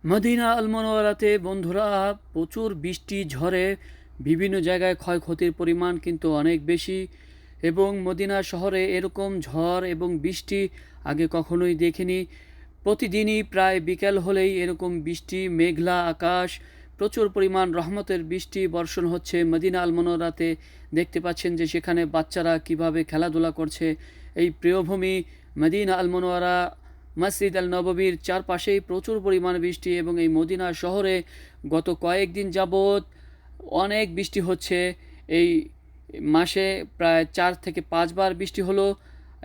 Medina আল মুনাওয়ারাতে বন্ধুরা প্রচুর বৃষ্টি ঝড়ে বিভিন্ন জায়গায় ক্ষয়ক্ষতির পরিমাণ কিন্তু অনেক বেশি এবং মদিনা শহরে এরকম ঝড় এবং বৃষ্টি আগে কখনোই দেখিনি। প্রতিদিনই প্রায় বিকেল হলেই এরকম বৃষ্টি, মেঘলা আকাশ, প্রচুর পরিমাণ রহমতের বৃষ্টি বর্ষণ হচ্ছে মদিনা আল মুনাওয়ারাতে। দেখতে পাচ্ছেন যে সেখানে বাচ্চারা কিভাবে খেলাধুলা করছে। এই প্রিয়ভূমি মদিনা আল মুনাওয়ারা মসজিদ আল নববীর চারপাশেই প্রচুর পরিমাণ বৃষ্টি এবং এই মদিনা শহরে গত কয়েকদিন যাবৎ অনেক বৃষ্টি হচ্ছে। এই মাসে প্রায় 4 থেকে 5 বার বৃষ্টি হলো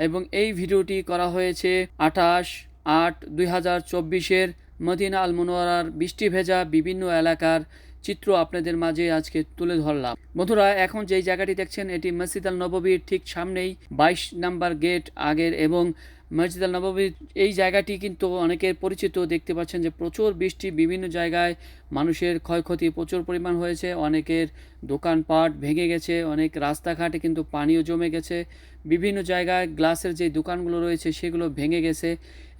এবং এই ভিডিওটি করা হয়েছে 28/8/2024 মদিনা আল মুনাওয়ারার বৃষ্টি ভেজা বিভিন্ন এলাকার চিত্র আপনাদের মাঝে আজকে তুলে ধরলাম। বন্ধুরা, এখন যেই জায়গাটি দেখছেন এটি মসজিদ আল নববীর ঠিক সামনেই 22 নাম্বার গেট আগের এবং মসজিদ আল নববীর এই জায়গাটি কিন্তু অনেকের পরিচিত। দেখতে পাচ্ছেন যে প্রচুর বৃষ্টি, বিভিন্ন জায়গায় মানুষের ক্ষয়ক্ষতি প্রচুর পরিমাণ হয়েছে, অনেকের দোকানপাট ভেঙে গেছে, অনেক রাস্তাঘাটে কিন্তু পানিও জমে গেছে, বিভিন্ন জায়গায় গ্লাসের যে দোকানগুলো রয়েছে সেগুলো ভেঙে গেছে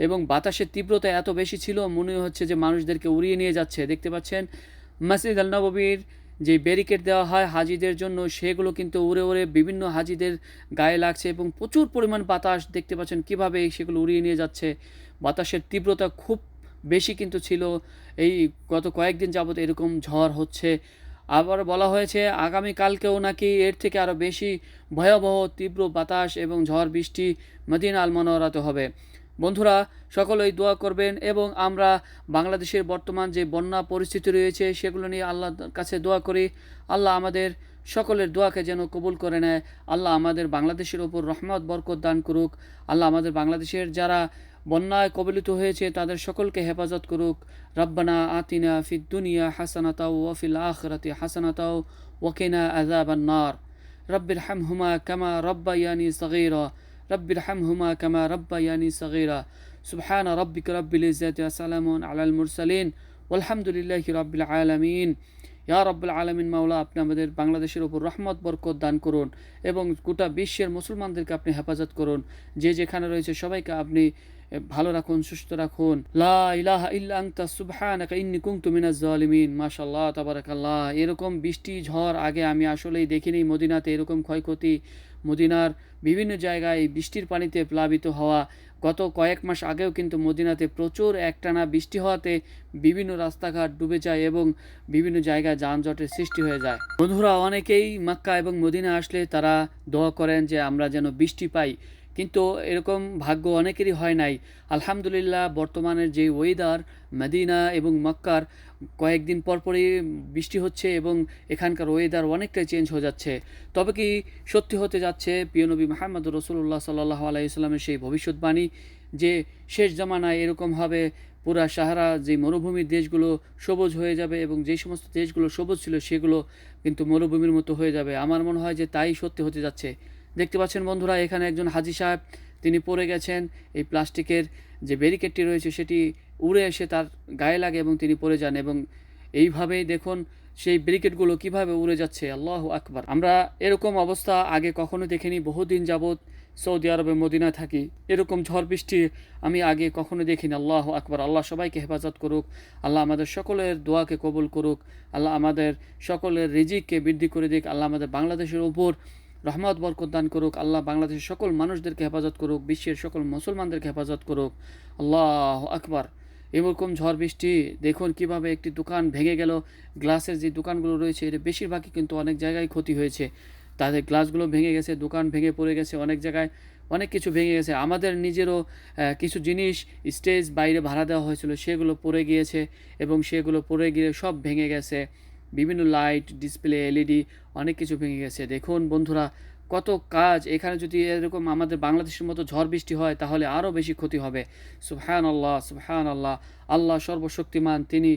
এবং বাতাসের তীব্রতা এত বেশি ছিল মনে হচ্ছে যে মানুষদেরকে উড়িয়ে নিয়ে যাচ্ছে। দেখতে পাচ্ছেন মসজিদ আল নববীর যে ব্যারিকেড দেওয়া হয় হাজিদের জন্য সেগুলো কিন্তু উড়ে উড়ে বিভিন্ন হাজিদের গায়ে লাগছে এবং প্রচুর পরিমাণ বাতাস দেখতে পাচ্ছেন কিভাবে সেগুলো উড়িয়ে নিয়ে যাচ্ছে। বাতাসের তীব্রতা খুব বেশি কিন্তু ছিল। এই গত কয়েকদিন যাবত এরকম ঝড় হচ্ছে। আবার বলা হয়েছে আগামীকালকেও নাকি এর থেকে আরও বেশি ভয়াবহ তীব্র বাতাস এবং ঝড় বৃষ্টি মদিনা আল মুনাওয়ারাতে হবে। বন্ধুরা, সকলেই দোয়া করবেন এবং আমরা বাংলাদেশের বর্তমান যে বন্যা পরিস্থিতি রয়েছে সেগুলো নিয়ে আল্লাহর কাছে দোয়া করি। আল্লাহ আমাদের সকলের দোয়াকে যেন কবুল করে নেয়। আল্লাহ আমাদের বাংলাদেশের ওপর রহমত বরকত দান করুক। আল্লাহ আমাদের বাংলাদেশের যারা বন্যায় কবলিত হয়েছে তাদের সকলকে হেফাজত করুক। রব্বানা আতিনা ফিদ দুনিয়া হাসানাতাও ওয়া ফিল আখিরাতি হাসানাতাও ওয়া কিনা আযাবান নার। রব্বির হামহুমা কামা রব্বায়ানি সগীরা। রব্বির হামহুমা কামা রব্বায়ানি সগীরা। সুবহান রাব্বিকা রাব্বিল ইজ্জাতি ওয়া সালামুন আলাল মুরসালিন ওয়ালহামদুলিল্লাহি রাব্বিল আলামিন। ইয়া রাব্বুল আলামিন, মাওলা আপনি আমাদের বাংলাদেশের উপর রহমত বরকত দান করুন এবং গোটা বিশ্বের মুসলমানদেরকে আপনি হেফাজত করুন। যে যেখানে রয়েছে সবাইকে আপনি ভালো রাখুন, সুস্থ রাখুন। লা ইলাহা ইল্লা আনতা সুবহানাকা ইন্নী কুনতু মিনাজ জালিমিন। মাশাআল্লাহ, তাবারাকাল্লাহ। এরকম বৃষ্টি ঝড় আগে আমি আসলেই দেখিনি মদিনাতে, এরকম ক্ষয়ক্ষতি। মদিনার বিভিন্ন জায়গায় বৃষ্টির পানিতে প্লাবিত হওয়া। গত কয়েক মাস আগেও কিন্তু মদিনাতে প্রচুর একটানা বৃষ্টি হওয়াতে বিভিন্ন রাস্তাঘাট ডুবে যায় এবং বিভিন্ন জায়গায় যানজটের সৃষ্টি হয়ে যায়। বন্ধুরা, অনেকেই মক্কা এবং মদিনা আসলে তারা দোয়া করেন যে আমরা যেন বৃষ্টি পাই, কিন্তু এরকম ভাগ্য অনেকেরই হয় নাই। আলহামদুলিল্লাহ, বর্তমানের যে ওয়েদার মদিনা এবং মক্কার কয়েকদিন পরপরই বৃষ্টি হচ্ছে এবং এখানকার ওয়েদার অনেকটাই চেঞ্জ হয়ে যাচ্ছে। তবে কি সত্যি হতে যাচ্ছে প্রিয় নবী মুহাম্মদ রাসূলুল্লাহ সাল্লাল্লাহু আলাইহি সাল্লামের সেই ভবিষ্যৎবাণী যে শেষ জামানায় এরকম হবে, পুরা সাহারা যে মরুভূমির দেশগুলো সবুজ হয়ে যাবে এবং যে সমস্ত দেশগুলো সবুজ ছিল সেগুলো কিন্তু মরুভূমির মতো হয়ে যাবে। আমার মনে হয় যে তাই সত্যি হতে যাচ্ছে। দেখতে পাচ্ছেন বন্ধুরা, এখানে একজন হাজী সাহেব তিনি পড়ে গেছেন। এই প্লাস্টিকের যে ব্যারিকেডটি রয়েছে সেটি উড়ে এসে তার গায়ে লাগে এবং তিনি পড়ে যান এবং এইভাবেই দেখুন সেই ব্যারিকেডগুলো কিভাবে উড়ে যাচ্ছে। আল্লাহু আকবার। আমরা এরকম অবস্থা আগে কখনো দেখিনি। বহুদিন যাবৎ সৌদি আরবে মদিনায় থাকি, এরকম ঝড় বৃষ্টি আমি আগে কখনো দেখিনি। আল্লাহু আকবার। আল্লাহ সবাইকে হেফাজত করুক। আল্লাহ আমাদের সকলের দোয়াকে কবুল করুক। আল্লাহ আমাদের সকলের রিজিককে বৃদ্ধি করে দিক। আল্লাহ আমাদের বাংলাদেশের উপর রহমত বরকত দান করুক। আল্লাহ বাংলাদেশের সকল মানুষদেরকে হেফাজত করুক, বিশ্বের সকল মুসলমানদেরকে হেফাজত করুক। আল্লাহু আকবার। এরকম ঝড় বৃষ্টি দেখুন কিভাবে একটি দোকান ভেঙে গেল। গ্লাসের যে দোকানগুলো রয়েছে এর বেশিরভাগই কিন্তু অনেক জায়গায় ক্ষতি হয়েছে। তাদের গ্লাসগুলো ভেঙে গেছে, দোকান ভেঙে পড়ে গেছে, অনেক জায়গায় অনেক কিছু ভেঙে গেছে। আমাদের নিজেরও কিছু জিনিস স্টেজ বাইরে ভাড়া দেওয়া হয়েছিল সেগুলো পড়ে গিয়েছে এবং সেগুলো পড়ে গিয়ে সব ভেঙে গেছে। বিভিন্ন লাইট, ডিসপ্লে, এলইডি অনেক কিছু ভেঙে গেছে। দেখুন বন্ধুরা, কত কাজ। এখানে যদি এরকম আমাদের বাংলাদেশের মতো ঝড় বৃষ্টি হয় তাহলে আরও বেশি ক্ষতি হবে। সুবহানাল্লাহ, সুবহানাল্লাহ। আল্লাহ সর্বশক্তিমান, তিনি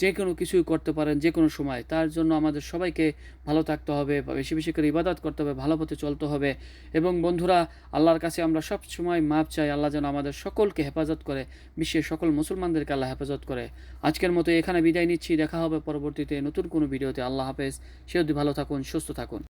যে কোনো কিছুই করতে পারেন যে কোনো সময়। তার জন্য আমাদের সবাইকে ভালো থাকতে হবে, বেশি বেশি করে ইবাদত করতে হবে, ভালো পথে চলতে হবে। এবং বন্ধুরা, আল্লাহর কাছে আমরা সব সময় মাপ চাই। আল্লাহ যেন আমাদের সকলকে হেফাজত করে, বিশ্বের সকল মুসলমানদেরকে আল্লাহ হেফাজত করে। আজকের মতো এখানে বিদায় নিচ্ছি। দেখা হবে পরবর্তীতে নতুন কোনো ভিডিওতে। আল্লাহ হাফেজ। সে অবধি ভালো থাকুন, সুস্থ থাকুন।